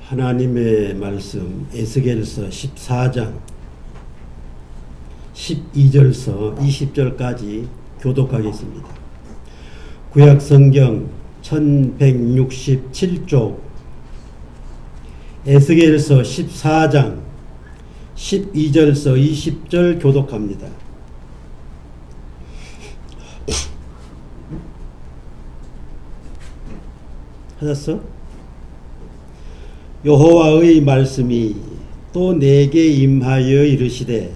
하나님의 말씀 에스겔서 14장 12절서 20절까지 교독하겠습니다. 구약성경 1167쪽 에스겔서 14장 12절서 20절 교독합니다. 하셨어? 여호와의 말씀이 또 내게 임하여 이르시되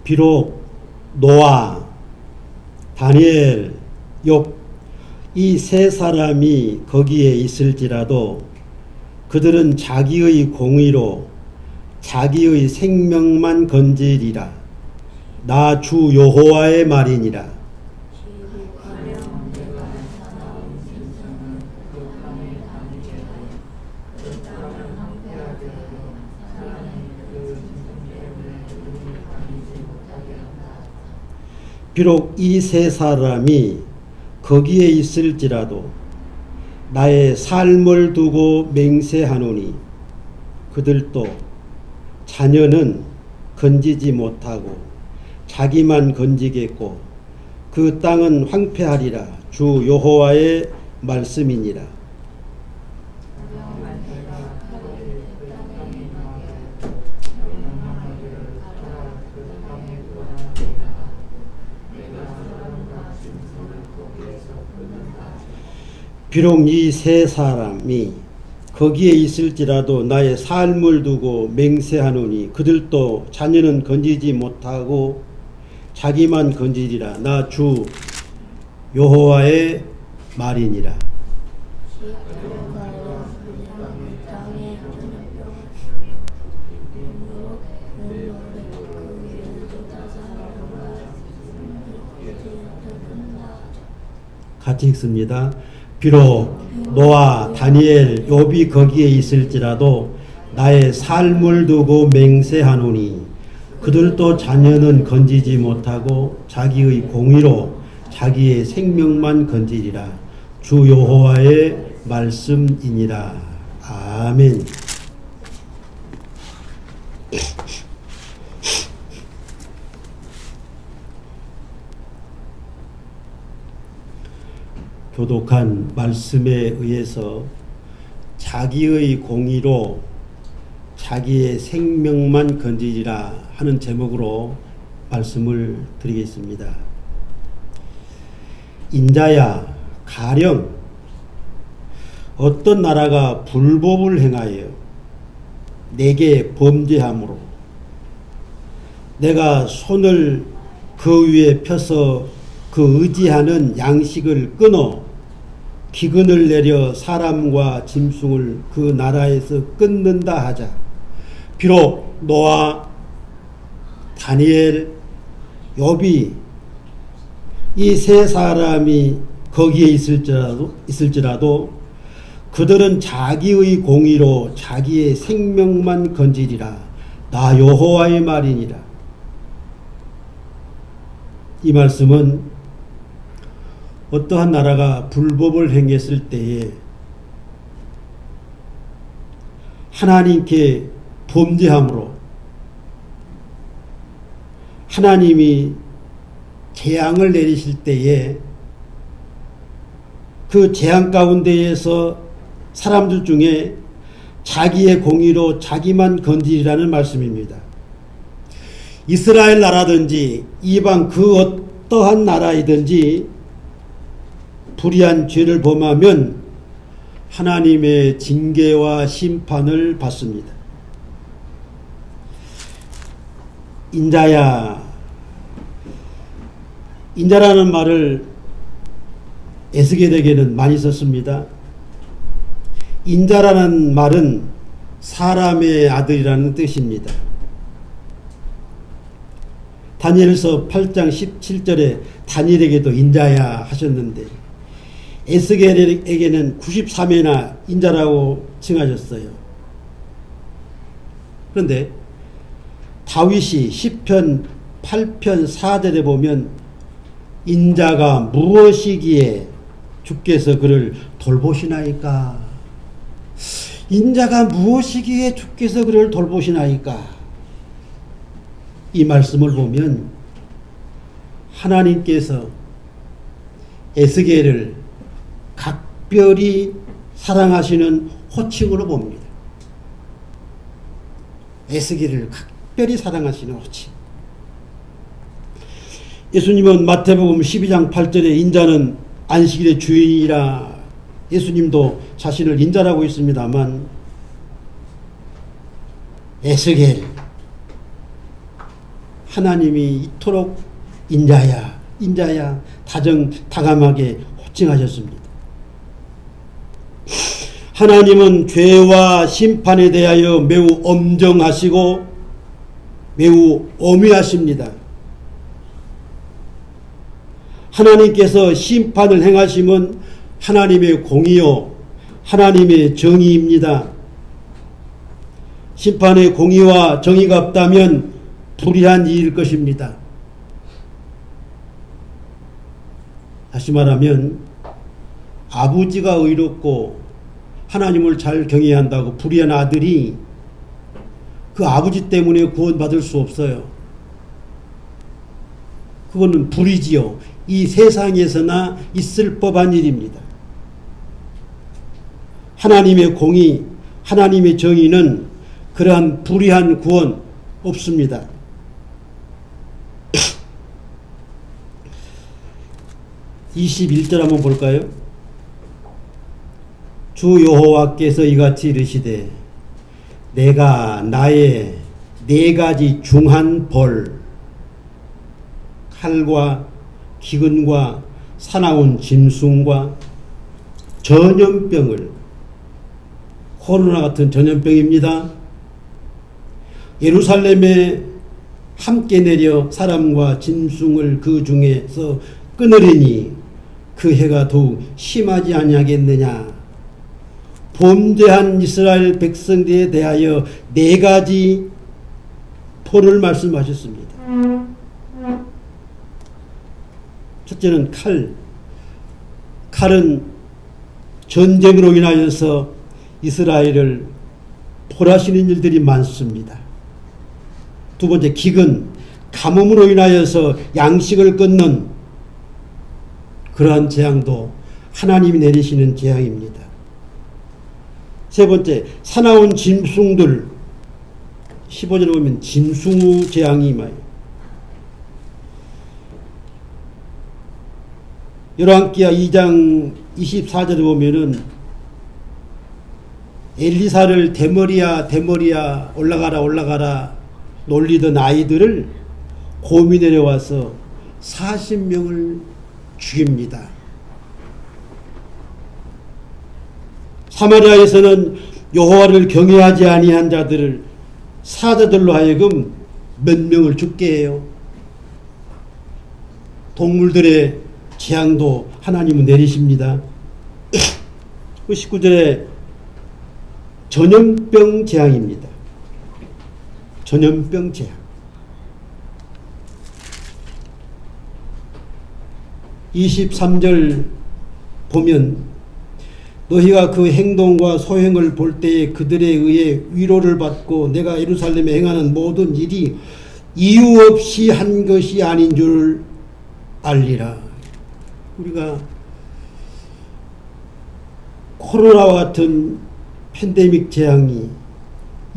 비록 노아, 다니엘, 욥 이 세 사람이 거기에 있을지라도 그들은 자기의 공의로 자기의 생명만 건지리라. 나 주 여호와의 말이니라. 비록 이 세 사람이 거기에 있을지라도 나의 삶을 두고 맹세하노니 그들도 자녀는 건지지 못하고 자기만 건지겠고 그 땅은 황폐하리라. 주 여호와의 말씀이니라. 비록 이 세 사람이 거기에 있을지라도 나의 삶을 두고 맹세하노니 그들도 자녀는 건지지 못하고 자기만 건지리라. 나 주 여호와의 말이니라. 같이 읽습니다. 비록 노아, 다니엘, 욥이 거기에 있을지라도 나의 삶을 두고 맹세하노니 그들도 자녀는 건지지 못하고 자기의 공의로 자기의 생명만 건지리라. 주 여호와의 말씀이니라. 아멘. 교독한 말씀에 의해서 자기의 공의로 자기의 생명만 건지리라 하는 제목으로 말씀을 드리겠습니다. 인자야, 가령 어떤 나라가 불법을 행하여 내게 범죄함으로 내가 손을 그 위에 펴서 그 의지하는 양식을 끊어 기근을 내려 사람과 짐승을 그 나라에서 끊는다 하자. 비록 노아, 다니엘, 욥이 이 세 사람이 거기에 있을지라도 그들은 자기의 공의로 자기의 생명만 건지리라. 나 여호와의 말이니라. 이 말씀은 어떠한 나라가 불법을 행했을 때에 하나님께 범죄함으로 하나님이 재앙을 내리실 때에 그 재앙 가운데에서 사람들 중에 자기의 공의로 자기만 건지리라는 말씀입니다. 이스라엘 나라든지 이방 그 어떠한 나라이든지 불의한 죄를 범하면 하나님의 징계와 심판을 받습니다. 인자야, 인자라는 말을 에스겔에게는 많이 썼습니다. 인자라는 말은 사람의 아들이라는 뜻입니다. 다니엘서 8장 17절에 다니엘에게도 인자야 하셨는데 에스겔에게는 93회나 인자라고 칭하셨어요. 그런데 다윗이 시편 8편 4절에 보면 인자가 무엇이기에 주께서 그를 돌보시나이까? 인자가 무엇이기에 주께서 그를 돌보시나이까? 이 말씀을 보면 하나님께서 에스겔을 각별히 사랑하시는 호칭으로 봅니다. 에스겔을 각별히 사랑하시는 호칭. 예수님은 마태복음 12장 8절에 인자는 안식일의 주인이라 예수님도 자신을 인자라고 했습니다만 에스겔 하나님이 이토록 인자야 인자야 다정다감하게 호칭하셨습니다. 하나님은 죄와 심판에 대하여 매우 엄정하시고 매우 엄위하십니다. 하나님께서 심판을 행하심은 하나님의 공의요 하나님의 정의입니다. 심판의 공의와 정의가 없다면 불의한 일일 것입니다. 다시 말하면 아버지가 의롭고 하나님을 잘 경외한다고 불의한 아들이 그 아버지 때문에 구원받을 수 없어요. 그거는 불의지요. 이 세상에서나 있을 법한 일입니다. 하나님의 공의, 하나님의 정의는 그러한 불의한 구원 없습니다. 21절 한번 볼까요? 주 여호와께서 이같이 이르시되 내가 나의 4가지 중한 벌 칼과 기근과 사나운 짐승과 전염병을 코로나 같은 전염병입니다. 예루살렘에 함께 내려 사람과 짐승을 그 중에서 끊으리니 그 해가 더욱 심하지 아니하겠느냐. 범죄한 이스라엘 백성들에 대하여 4가지 벌을 말씀하셨습니다. 첫째는 칼은 전쟁으로 인하여서 이스라엘을 벌하시는 일들이 많습니다. 두 번째 기근, 가뭄으로 인하여서 양식을 끊는 그러한 재앙도 하나님이 내리시는 재앙입니다. 세 번째, 사나운 짐승들 15절에 보면 짐승의 재앙이 임하여 열왕기하 2장 24절에 보면은 엘리사를 대머리야 올라가라 놀리던 아이들을 곰이 내려와서 40명을 죽입니다. 사마리아에서는 여호와를 경외하지 아니한 자들을 사자들로 하여금 몇 명을 죽게 해요. 동물들의 재앙도 하나님은 내리십니다. 19절에 전염병 재앙입니다. 전염병 재앙. (23절) 보면 너희가 그 행동과 소행을 볼 때에 그들에 의해 위로를 받고 내가 예루살렘에 행하는 모든 일이 이유 없이 한 것이 아닌 줄 알리라. 우리가 코로나와 같은 팬데믹 재앙이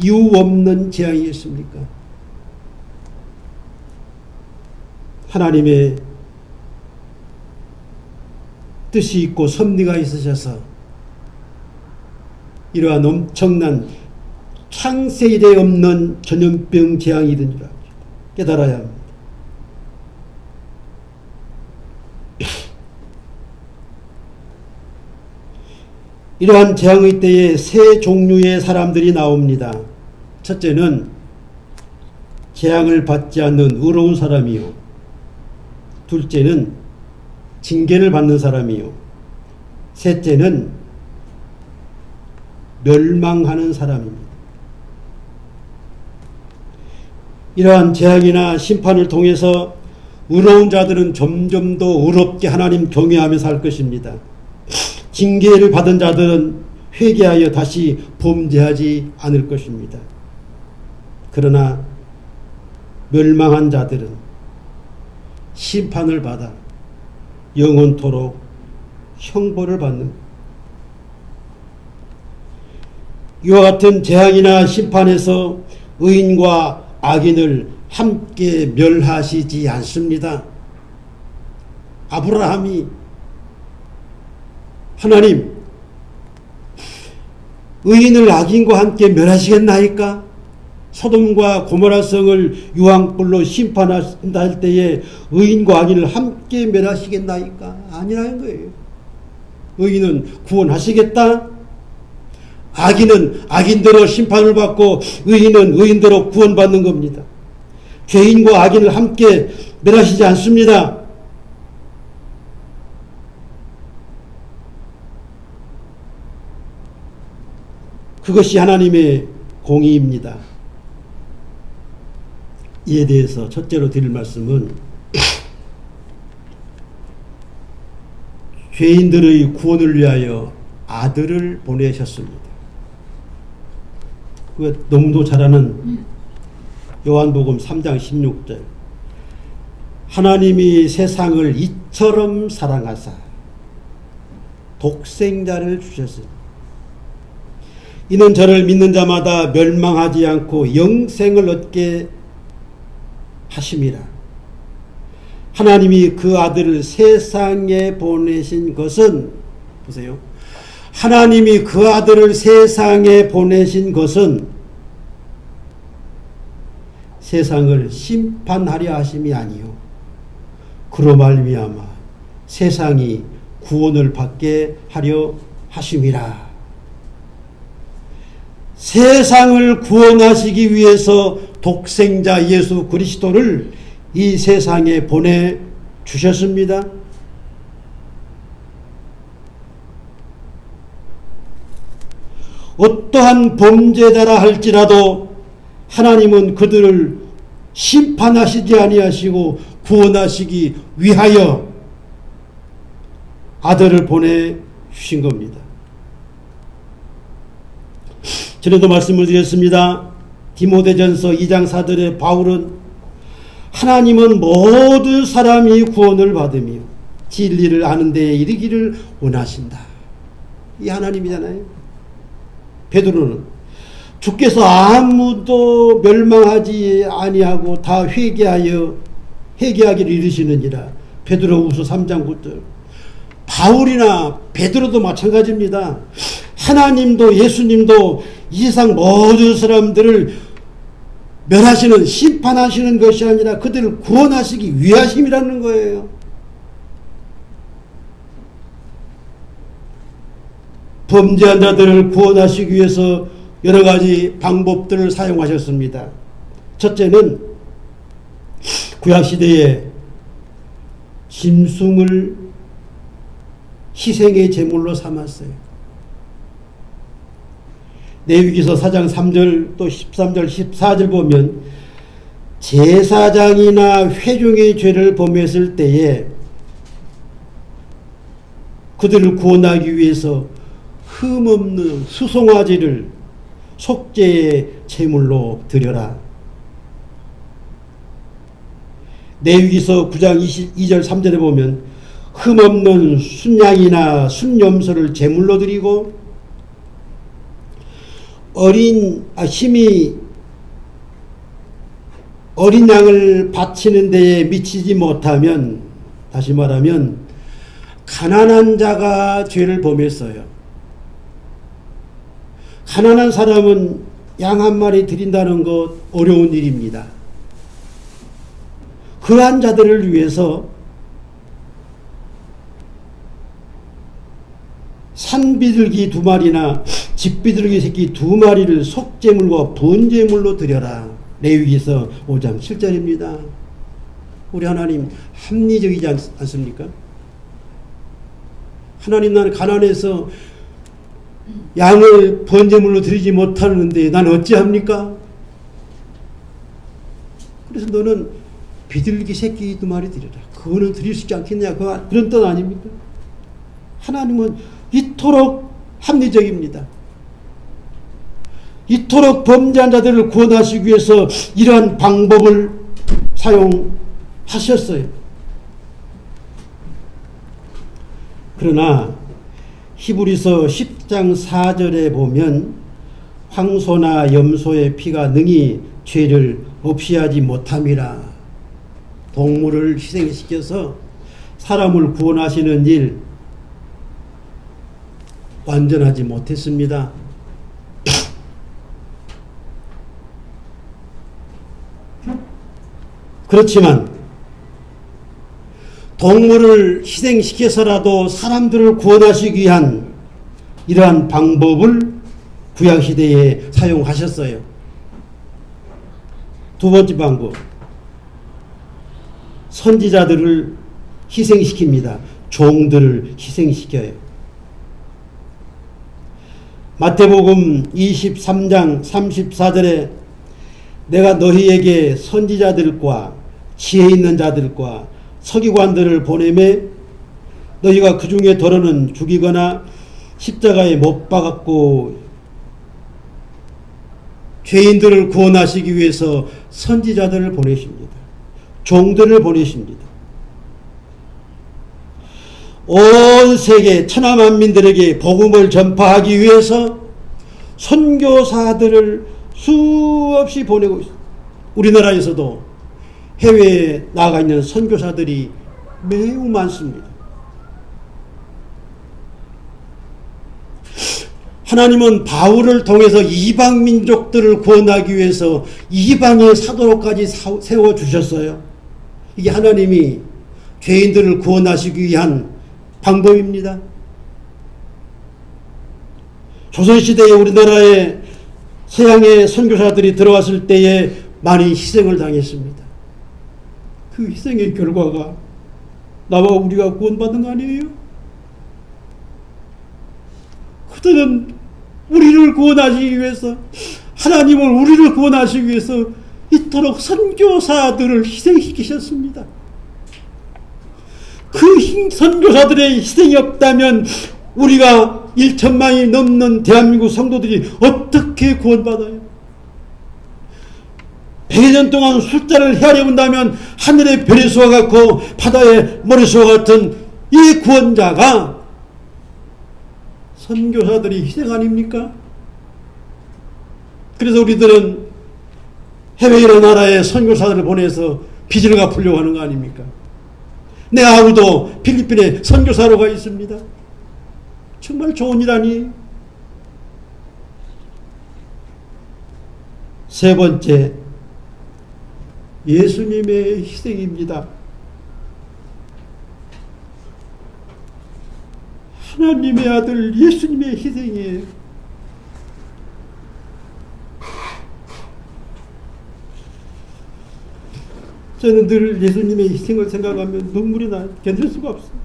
이유 없는 재앙이겠습니까? 하나님의 뜻이 있고 섭리가 있으셔서 이러한 엄청난 창세 이래 없는 전염병 재앙이 된 줄 깨달아야 합니다. 이러한 재앙의 때에 세 종류의 사람들이 나옵니다. 첫째는 재앙을 받지 않는 의로운 사람이요. 둘째는 징계를 받는 사람이요. 셋째는 멸망하는 사람입니다. 이러한 재앙이나 심판을 통해서 의로운 자들은 점점 더 의롭게 하나님 경외하며 살 것입니다. 징계를 받은 자들은 회개하여 다시 범죄하지 않을 것입니다. 그러나 멸망한 자들은 심판을 받아 영원토록 형벌을 받는 이와 같은 재앙이나 심판에서 의인과 악인을 함께 멸하시지 않습니다. 아브라함이 하나님 의인을 악인과 함께 멸하시겠나이까? 소돔과 고모라 성을 유황불로 심판한다 할 때에 의인과 악인을 함께 멸하시겠나이까? 아니라는 거예요. 의인은 구원하시겠다. 악인은 악인대로 심판을 받고 의인은 의인대로 구원받는 겁니다. 죄인과 악인을 함께 멸하시지 않습니다. 그것이 하나님의 공의입니다. 이에 대해서 첫째로 드릴 말씀은 죄인들의 구원을 위하여 아들을 보내셨습니다. 그 너무도 잘 아는 요한복음 3장 16절 하나님이 세상을 이처럼 사랑하사 독생자를 주셨으니 이는 저를 믿는 자마다 멸망하지 않고 영생을 얻게 하심이라. 하나님이 그 아들을 세상에 보내신 것은 보세요. 하나님이 그 아들을 세상에 보내신 것은 세상을 심판하려 하심이 아니요 그로 말미암아 세상이 구원을 받게 하려 하심이라. 세상을 구원하시기 위해서 독생자 예수 그리스도를 이 세상에 보내주셨습니다. 어떠한 범죄자라 할지라도 하나님은 그들을 심판하시지 아니하시고 구원하시기 위하여 아들을 보내주신 겁니다. 전에도 말씀을 드렸습니다. 디모데전서 2장 4절에 바울은 하나님은 모든 사람이 구원을 받으며 진리를 아는 데에 이르기를 원하신다. 이 하나님이잖아요. 베드로는 주께서 아무도 멸망하지 아니하고 다 회개하기를 이르시느니라. 베드로후서 3장 9절. 바울이나 베드로도 마찬가지입니다. 하나님도 예수님도 이 세상 모든 사람들을 멸하시는 심판하시는 것이 아니라 그들을 구원하시기 위하심이라는 거예요. 범죄한 자들을 구원하시기 위해서 여러 가지 방법들을 사용하셨습니다. 첫째는 구약시대에 짐승을 희생의 제물로 삼았어요. 레위기서 4장 3절 또 13절 14절 보면 제사장이나 회중의 죄를 범했을 때에 그들을 구원하기 위해서 흠없는 수송아지를 속죄의 제물로 드려라. 레위기서 9장 22절 3절에 보면 흠없는 순양이나 순염소를 제물로 드리고 힘이 어린 양을 바치는 데에 미치지 못하면, 다시 말하면 가난한 자가 죄를 범했어요. 가난한 사람은 양 한 마리 드린다는 것 어려운 일입니다. 그러한 자들을 위해서 산비둘기 2마리나 집비둘기 새끼 2마리를 속죄물과 번제물로 드려라. 레위기서 5장 7절입니다. 우리 하나님 합리적이지 않습니까? 하나님, 나는 가난해서 양을 번제물로 드리지 못하는데 난 어찌합니까? 그래서 너는 비둘기 새끼 2마리 드려라. 그거는 드릴 수 있지 않겠냐? 그런 뜻 아닙니까? 하나님은 이토록 합리적입니다. 이토록 범죄한 자들을 구원하시기 위해서 이러한 방법을 사용하셨어요. 그러나 히브리서 10장 4절에 보면 황소나 염소의 피가 능히 죄를 없이 하지 못함이라. 동물을 희생시켜서 사람을 구원하시는 일 완전하지 못했습니다. 그렇지만 동물을 희생시켜서라도 사람들을 구원하시기 위한 이러한 방법을 구약시대에 사용하셨어요. 두 번째 방법, 선지자들을 희생시킵니다. 종들을 희생시켜요. 마태복음 23장 34절에 내가 너희에게 선지자들과 지혜 있는 자들과 서기관들을 보내매 너희가 그 중에 더러는 죽이거나 십자가에 못 박았고, 죄인들을 구원하시기 위해서 선지자들을 보내십니다. 종들을 보내십니다. 온 세계 천하만민들에게 복음을 전파하기 위해서 선교사들을 수없이 보내고 있습니다. 우리나라에서도 해외에 나가 있는 선교사들이 매우 많습니다. 하나님은 바울을 통해서 이방 민족들을 구원하기 위해서 이방의 사도로까지 세워주셨어요. 이게 하나님이 죄인들을 구원하시기 위한 방법입니다. 조선시대에 우리나라에 서양의 선교사들이 들어왔을 때에 많이 희생을 당했습니다. 그 희생의 결과가 나와 우리가 구원받은 거 아니에요? 그들은 우리를 구원하시기 위해서, 하나님은 우리를 구원하시기 위해서 이토록 선교사들을 희생시키셨습니다. 그 선교사들의 희생이 없다면 우리가 1천만이 넘는 대한민국 성도들이 어떻게 구원받아요? 100년 동안 숫자를 헤아려 본다면 하늘의 별의 수와 같고 바다의 모래수와 같은 이 구원자가 선교사들이 희생 아닙니까? 그래서 우리들은 해외 여러 나라에 선교사들을 보내서 빚을 갚으려고 하는 거 아닙니까? 내 아우도 필리핀에 선교사로 가 있습니다. 정말 좋은 일 아니에요? 세 번째, 예수님의 희생입니다. 하나님의 아들 예수님의 희생이에요. 저는 늘 예수님의 희생을 생각하면 눈물이 나요. 견딜 수가 없어요.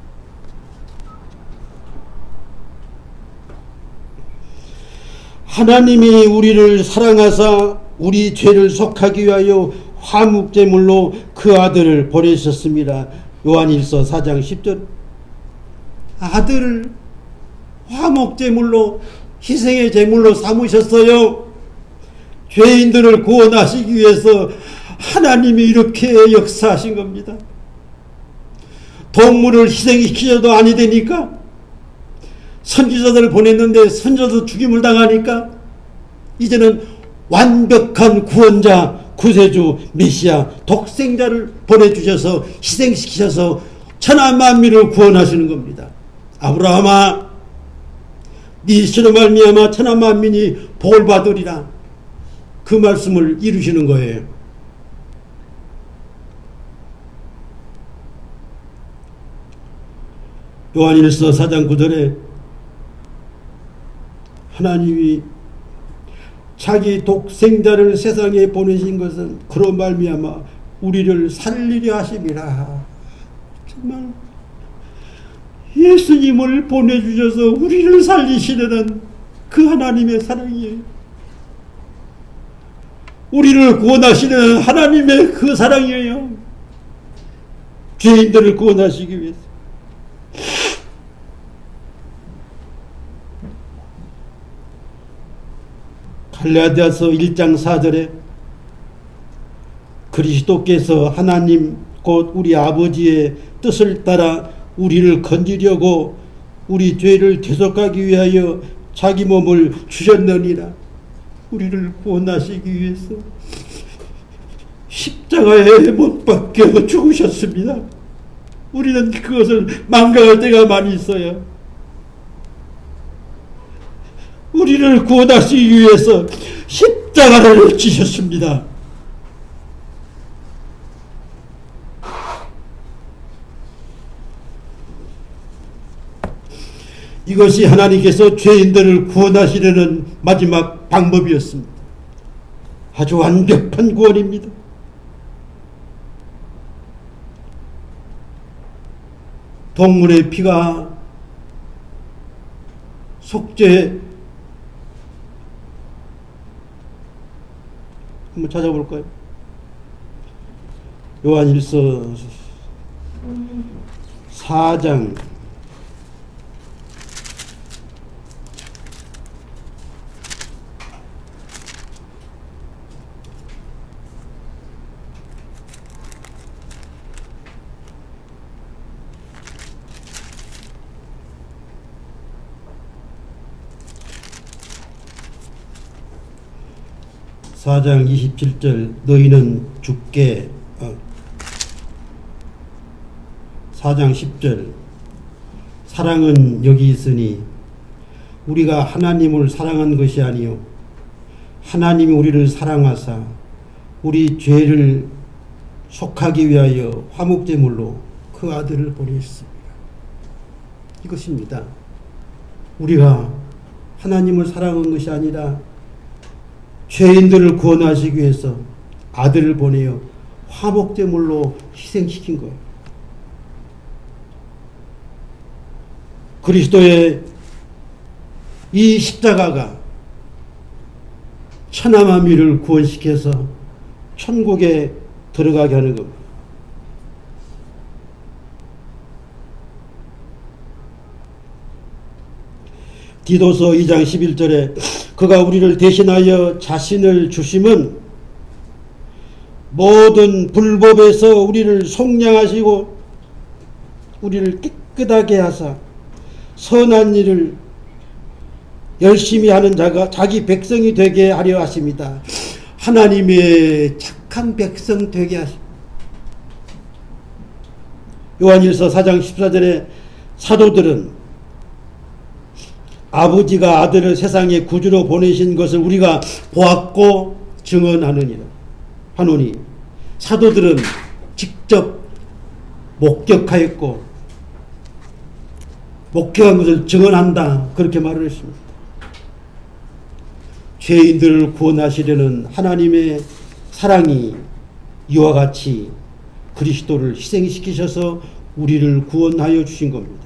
하나님이 우리를 사랑하사 우리 죄를 속하기 위하여 화목제물로 그 아들을 보내셨습니다. 요한일서 4장 10절. 아들을 화목제물로, 희생의 제물로 삼으셨어요. 죄인들을 구원하시기 위해서 하나님이 이렇게 역사하신 겁니다. 동물을 희생시키셔도 아니 되니까, 선지자들을 보냈는데 선지자도 죽임을 당하니까 이제는 완벽한 구원자, 구세주, 메시아, 독생자를 보내주셔서 희생시키셔서 천하만민을 구원하시는 겁니다. 아브라함아, 네 씨로 말미암아 천하만민이 복을 받으리라. 그 말씀을 이루시는 거예요. 요한일서 4장 9절에 하나님이 자기 독생자를 세상에 보내신 것은 그로 말미암아 우리를 살리려 하심이라. 정말 예수님을 보내주셔서 우리를 살리시려는 그 하나님의 사랑이에요. 우리를 구원하시는 하나님의 그 사랑이에요. 죄인들을 구원하시기 위해서. 갈라디아서 1장 4절에 그리스도께서 하나님 곧 우리 아버지의 뜻을 따라 우리를 건지려고 우리 죄를 대속하기 위하여 자기 몸을 주셨느니라. 우리를 구원하시기 위해서 십자가에 못 박혀 죽으셨습니다. 우리는 그것을 망각할 때가 많이 있어요. 우리를 구원하시기 위해서 십자가를 지셨습니다. 이것이 하나님께서 죄인들을 구원하시려는 마지막 방법이었습니다. 아주 완벽한 구원입니다. 동물의 피가 속죄 한번 찾아볼까요? 요한일서 4장 4장 27절 너희는 주께 4장 10절 사랑은 여기 있으니 우리가 하나님을 사랑한 것이 아니요 하나님이 우리를 사랑하사 우리 죄를 속하기 위하여 화목제물로 그 아들을 보내셨습니다. 이것입니다. 우리가 하나님을 사랑한 것이 아니라 죄인들을 구원하시기 위해서 아들을 보내어 화목제물로 희생시킨 거예요. 그리스도의 이 십자가가 천하만민을 구원시켜서 천국에 들어가게 하는 겁니다. 디도서 2장 11절에 그가 우리를 대신하여 자신을 주심은 모든 불법에서 우리를 속량하시고 우리를 깨끗하게 하사 선한 일을 열심히 하는 자가 자기 백성이 되게 하려 하십니다. 하나님의 착한 백성 되게 하십니다. 요한일서 4장 14절에 사도들은 아버지가 아들을 세상에 구주로 보내신 것을 우리가 보았고 증언하느니라 하노니 사도들은 직접 목격하였고 목격한 것을 증언한다 그렇게 말을 했습니다. 죄인들을 구원하시려는 하나님의 사랑이 이와 같이 그리스도를 희생시키셔서 우리를 구원하여 주신 겁니다.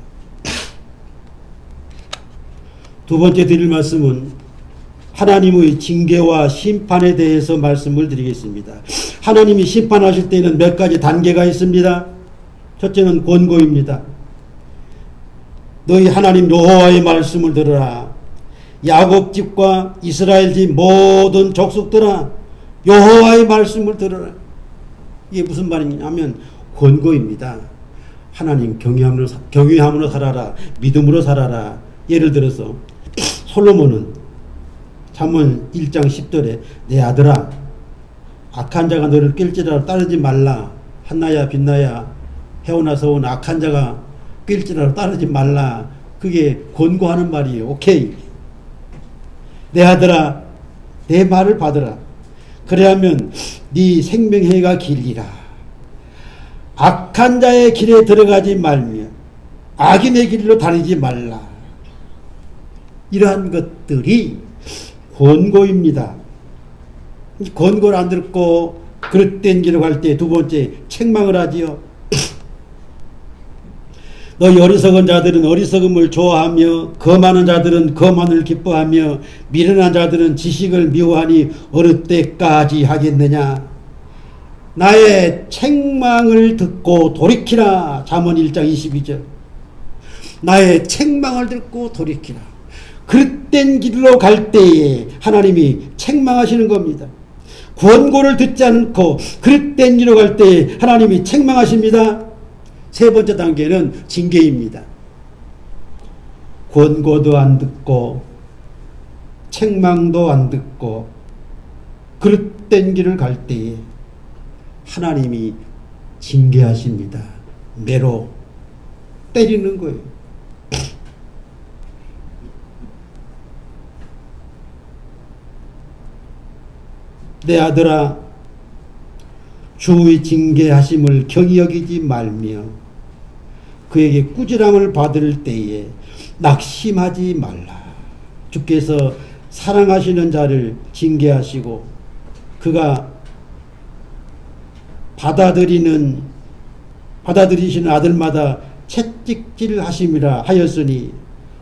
두 번째 드릴 말씀은 하나님의 징계와 심판에 대해서 말씀을 드리겠습니다. 하나님이 심판하실 때는 몇 가지 단계가 있습니다. 첫째는 권고입니다. 너희 하나님 여호와의 말씀을 들으라. 야곱 집과 이스라엘 집 모든 족속들아 여호와의 말씀을 들으라. 이게 무슨 말이냐면 권고입니다. 하나님 경외함으로 살아라. 믿음으로 살아라. 예를 들어서 솔로몬은 잠언 1장 10절에 내 아들아 악한 자가 너를 낄지라도 따르지 말라. 한나야 빛나야 해오나서 온 악한 자가 낄지라도 따르지 말라. 그게 권고하는 말이에요. 오케이. 내 아들아 내 말을 받으라. 그래야면 네 생명해가 길리라. 악한 자의 길에 들어가지 말며 악인의 길로 다니지 말라. 이러한 것들이 권고입니다. 권고를 안 듣고 그릇된 길을 갈 때 두 번째 책망을 하지요. 너희 어리석은 자들은 어리석음을 좋아하며 거만한 자들은 거만을 기뻐하며 미련한 자들은 지식을 미워하니 어느 때까지 하겠느냐. 나의 책망을 듣고 돌이키라. 잠언 1장 22절. 나의 책망을 듣고 돌이키라. 그릇된 길로 갈 때에 하나님이 책망하시는 겁니다. 권고를 듣지 않고 그릇된 길로 갈 때에 하나님이 책망하십니다. 세 번째 단계는 징계입니다. 권고도 안 듣고 책망도 안 듣고 그릇된 길을 갈 때에 하나님이 징계하십니다. 매로 때리는 거예요. 내 아들아, 주의 징계하심을 경히 여기지 말며 그에게 꾸지람을 받을 때에 낙심하지 말라. 주께서 사랑하시는 자를 징계하시고 그가 받아들이시는 아들마다 채찍질 하심이라 하였으니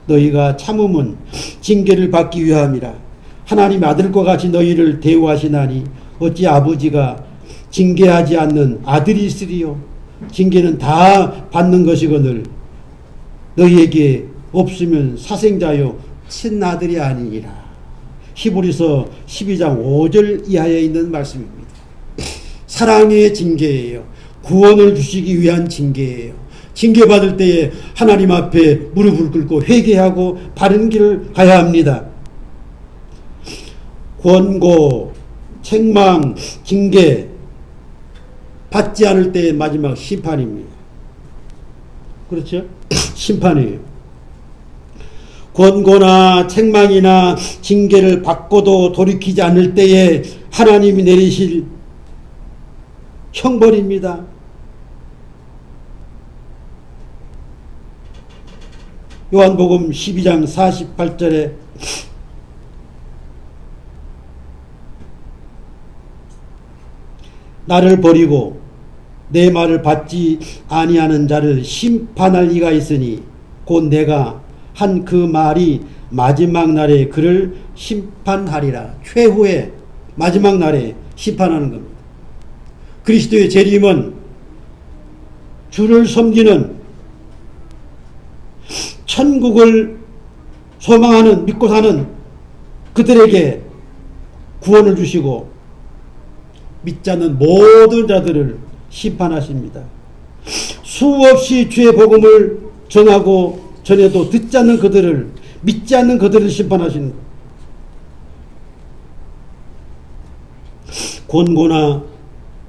너희가 참음은 징계를 받기 위함이라. 하나님의 아들과 같이 너희를 대우하시나니 어찌 아버지가 징계하지 않는 아들이 있으리요. 징계는 다 받는 것이거늘 너희에게 없으면 사생자요 친아들이 아니니라. 히브리서 12장 5절 이하에 있는 말씀입니다. 사랑의 징계예요. 구원을 주시기 위한 징계예요. 징계받을 때에 하나님 앞에 무릎을 꿇고 회개하고 바른 길을 가야 합니다. 권고, 책망, 징계 받지 않을 때의 마지막 심판입니다. 그렇죠? 심판이에요. 권고나 책망이나 징계를 받고도 돌이키지 않을 때에 하나님이 내리실 형벌입니다. 요한복음 12장 48절에 나를 버리고 내 말을 받지 아니하는 자를 심판할 이가 있으니 곧 내가 한 그 말이 마지막 날에 그를 심판하리라. 최후의 마지막 날에 심판하는 겁니다. 그리스도의 재림은 주를 섬기는 천국을 소망하는 믿고 사는 그들에게 구원을 주시고 믿지 않는 모든 자들을 심판하십니다. 수없이 주의 복음을 전해도 듣지 않는 그들을, 믿지 않는 그들을 심판하시는 거예요. 권고나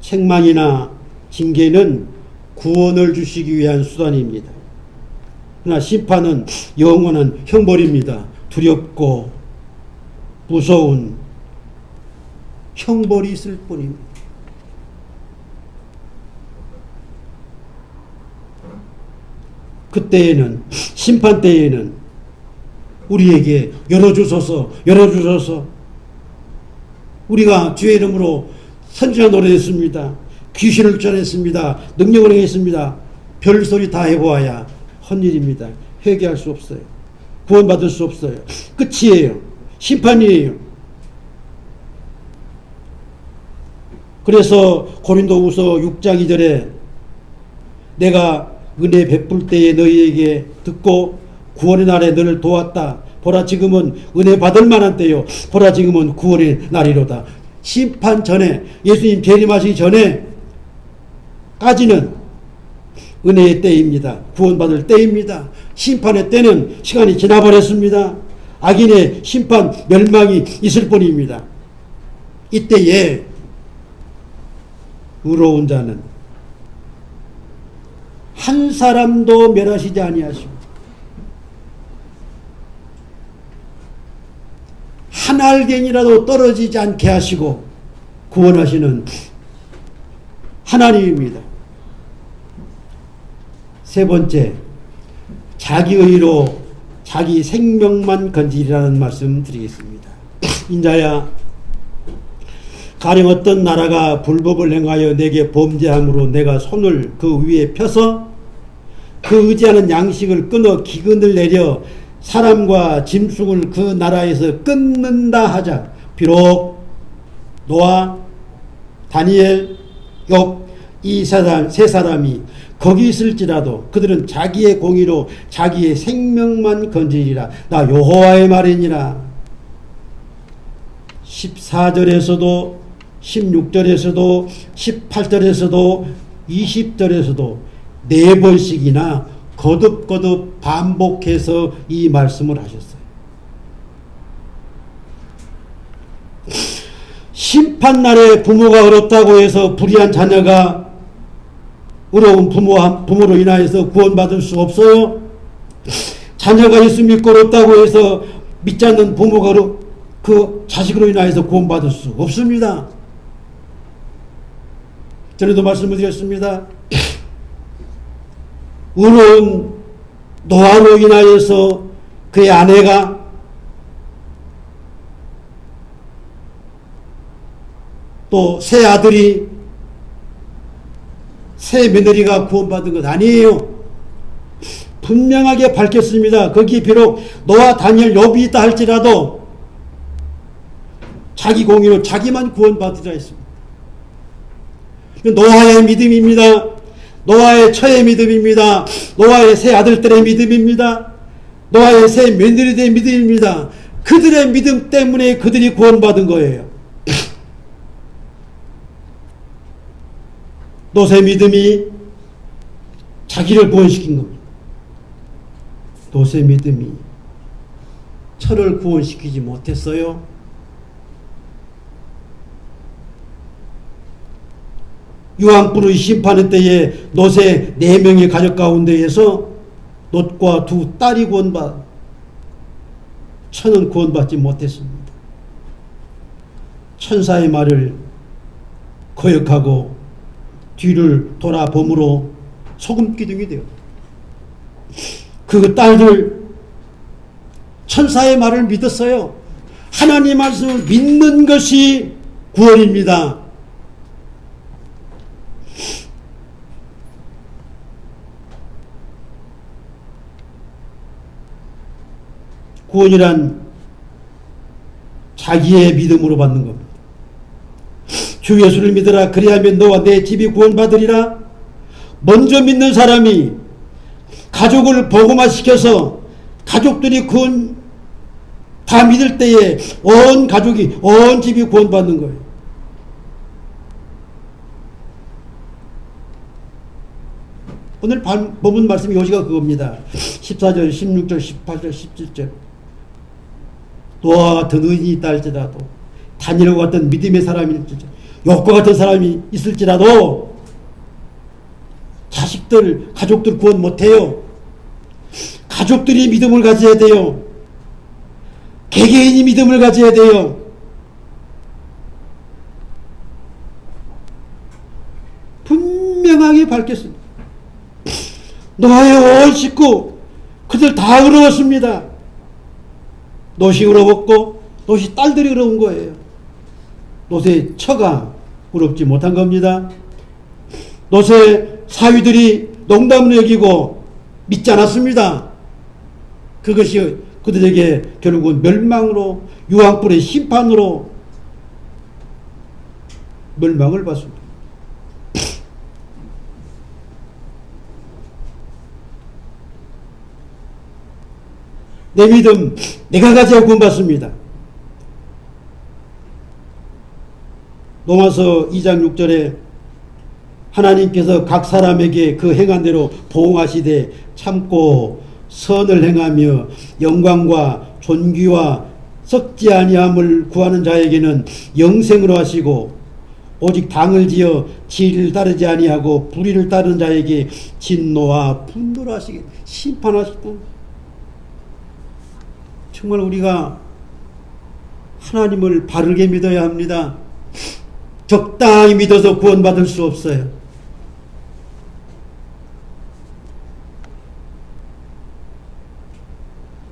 책망이나 징계는 구원을 주시기 위한 수단입니다. 그러나 심판은 영원한 형벌입니다. 두렵고 무서운 형벌이 있을 뿐입니다. 그때에는, 심판 때에는 우리에게 열어주소서 우리가 주의 이름으로 선지자 노래했습니다. 귀신을 쫓아냈습니다. 능력을 행했습니다. 별소리 다 해보아야 헛일입니다. 회개할 수 없어요. 구원받을 수 없어요. 끝이에요. 심판이에요. 그래서 고린도후서 6장 2절에 내가 은혜 베풀 때에 너희에게 듣고 구원의 날에 너를 도왔다. 보라 지금은 은혜 받을 만한 때요. 보라 지금은 구원의 날이로다. 심판 전에, 예수님 재림하시기 전에까지는 은혜의 때입니다. 구원받을 때입니다. 심판의 때는 시간이 지나버렸습니다. 악인의 심판 멸망이 있을 뿐입니다. 이때에 의로운 자는 한 사람도 멸하시지 아니하시고 한 알갱이라도 떨어지지 않게 하시고 구원하시는 하나님입니다. 세 번째, 자기 의로 자기 생명만 건지리라는 말씀 드리겠습니다. 인자야, 가령 어떤 나라가 불법을 행하여 내게 범죄함으로 내가 손을 그 위에 펴서 그 의지하는 양식을 끊어 기근을 내려 사람과 짐승을 그 나라에서 끊는다 하자. 비록 노아, 다니엘, 욥 이 세 사람이 거기 있을지라도 그들은 자기의 공의로 자기의 생명만 건지리라. 나 여호와의 말이니라. 14절에서도 16절에서도 18절에서도 20절에서도 4번씩이나 거듭거듭 반복해서 이 말씀을 하셨어요. 심판날에 부모가 어렵다고 해서 불의한 자녀가 어려운 부모로 인하여서 구원받을 수 없어요. 자녀가 예수 믿고 어렵다고 해서 믿지 않는 부모가 그 자식으로 인하여서 구원받을 수 없습니다. 전에도 말씀을 드렸습니다. 의로운 노아로 인하여서 그의 아내가 또 새 아들이 새 며느리가 구원받은 것 아니에요. 분명하게 밝혔습니다. 거기 비록 노아, 다니엘, 욥이 있다 할지라도 자기 공의로 자기만 구원받으라 했습니다. 노아의 믿음입니다. 노아의 처의 믿음입니다. 노아의 새 아들들의 믿음입니다. 노아의 새 며느리들의 믿음입니다. 그들의 믿음 때문에 그들이 구원받은 거예요. 롯의 믿음이 자기를 구원시킨 겁니다. 롯의 믿음이 철을 구원시키지 못했어요. 유황불의 심판의 때에 롯의 4명의 가족 가운데에서 롯과 2 딸이 천은 구원받지 못했습니다. 천사의 말을 거역하고 뒤를 돌아봄으로 소금기둥이 되었다. 그 딸들 천사의 말을 믿었어요. 하나님 말씀을 믿는 것이 구원입니다. 구원이란 자기의 믿음으로 받는 겁니다. 주 예수를 믿으라. 그리하면 너와 내 집이 구원받으리라. 먼저 믿는 사람이 가족을 복음화시켜서 가족들이 구원 다 믿을 때에 온 가족이 온 집이 구원받는 거예요. 오늘 본문 말씀이 요지가 그겁니다. 14절, 16절, 18절, 17절. 노아와 같은 의인이 있다 할지라도, 다니엘과 같은 믿음의 사람이 있을지라도, 욥과 같은 사람이 있을지라도 자식들, 가족들 구원 못해요. 가족들이 믿음을 가져야 돼요. 개개인이 믿음을 가져야 돼요. 분명하게 밝혔습니다. 노아의 온 식구 그들 다 의로웠습니다. 롯이 의로웠고 롯이 딸들이 의로운 거예요. 롯의 처가 의롭지 못한 겁니다. 롯의 사위들이 농담을 여기고 믿지 않았습니다. 그것이 그들에게 결국은 멸망으로, 유황불의 심판으로 멸망을 받습니다. 내 믿음 내가 가져야 구원받습니다. 로마서 2장 6절에 하나님께서 각 사람에게 그 행한 대로 보응하시되 참고 선을 행하며 영광과 존귀와 썩지 아니함을 구하는 자에게는 영생으로 하시고, 오직 당을 지어 진리를 따르지 아니하고 불의를 따르는 자에게 진노와 분노를 하시게 심판하시다. 정말 우리가 하나님을 바르게 믿어야 합니다. 적당히 믿어서 구원받을 수 없어요.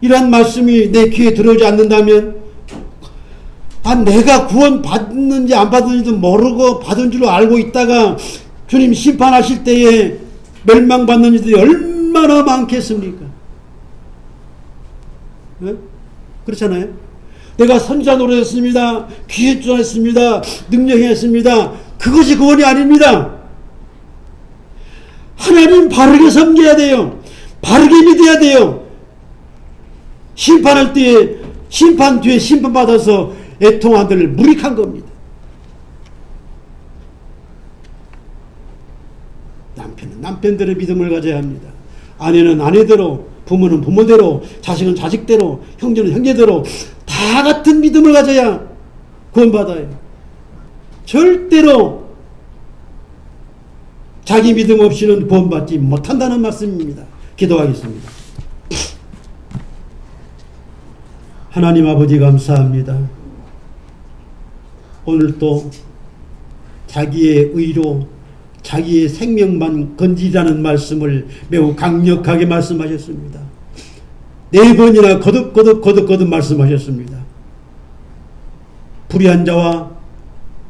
이러한 말씀이 내 귀에 들어오지 않는다면, 내가 구원 받는지 안 받는지도 모르고 받은 줄로 알고 있다가 주님 심판하실 때에 멸망받는 이들이 얼마나 얼마나 많겠습니까? 네? 그렇잖아요. 내가 선지자 노릇했습니다. 귀에 주장했습니다. 능력했습니다. 그것이 구원이 아닙니다. 하나님 바르게 섬겨야 돼요. 바르게 믿어야 돼요. 심판할 때에 심판 뒤에 심판받아서 애통한들 무익한 겁니다. 남편은 남편대로 믿음을 가져야 합니다. 아내는 아내대로, 부모는 부모대로, 자식은 자식대로, 형제는 형제대로 다 같은 믿음을 가져야 구원받아요. 절대로 자기 믿음 없이는 구원받지 못한다는 말씀입니다. 기도하겠습니다. 하나님 아버지 감사합니다. 오늘도 자기의 의로 자기의 생명만 건지라는 말씀을 매우 강력하게 말씀하셨습니다. 4번이나 거듭 말씀하셨습니다. 불의한 자와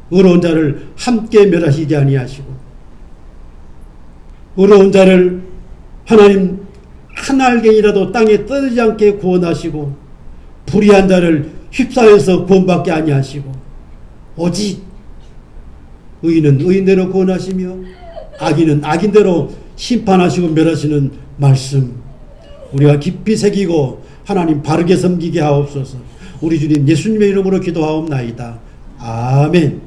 의로운 자를 함께 멸하시지 아니하시고, 의로운 자를 하나님 한 알갱이라도 땅에 떨어지지 않게 구원하시고, 불의한 자를 휩싸여서 구원받게 아니하시고, 오직 의인은 의인대로 구원하시며 악인은 악인대로 심판하시고 멸하시는 말씀, 우리가 깊이 새기고 하나님 바르게 섬기게 하옵소서. 우리 주님 예수님의 이름으로 기도하옵나이다. 아멘.